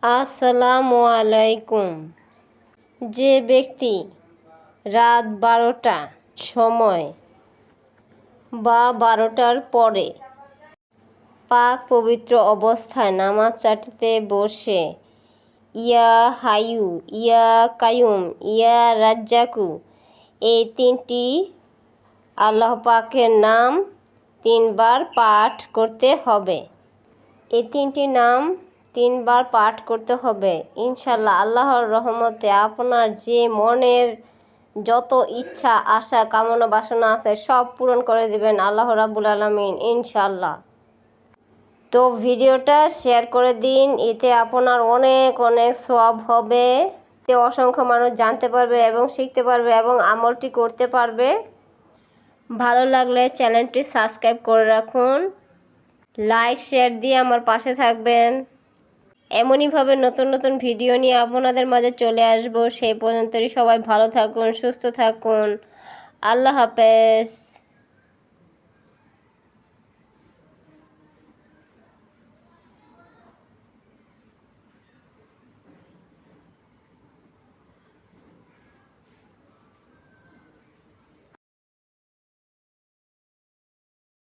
আসসালামু আলাইকুম। যে ব্যক্তি রাত 12টা সময় বা 12টার পরে পাক পবিত্র অবস্থায় নামাজ চাটিতে বসে ইয়া হায়ু ইয়া কায়ুম ইয়া রাজ্জাকু এই 3টি আল্লাহ পাকের নাম 3বার পাঠ করতে হবে। এই 3টি নাম 3বার পাঠ করতে হবে। ইনশাল্লাহ আল্লাহর রহমতে আপনার যে মনের যত ইচ্ছা আশা কামনা বাসনা আছে সব পূরণ করে দিবেন আল্লাহ রাব্বুল আলামিন ইনশাল্লাহ। তো ভিডিওটা শেয়ার করে দিন, এতে আপনার অনেক অনেক সওয়াব হবে। এতে অসংখ্য মানুষ জানতে পারবে এবং শিখতে পারবে এবং আমলটি করতে পারবে। ভালো লাগলে চ্যানেলটি সাবস্ক্রাইব করে রাখুন, লাইক শেয়ার দিয়ে আমার পাশে থাকবেন। এমনইভাবে নতুন নতুন ভিডিও নিয়ে আপনাদের মাঝে চলে আসব। সেই পর্যন্তই সবাই ভালো থাকুন, সুস্থ থাকুন। আল্লাহ হাফেজ।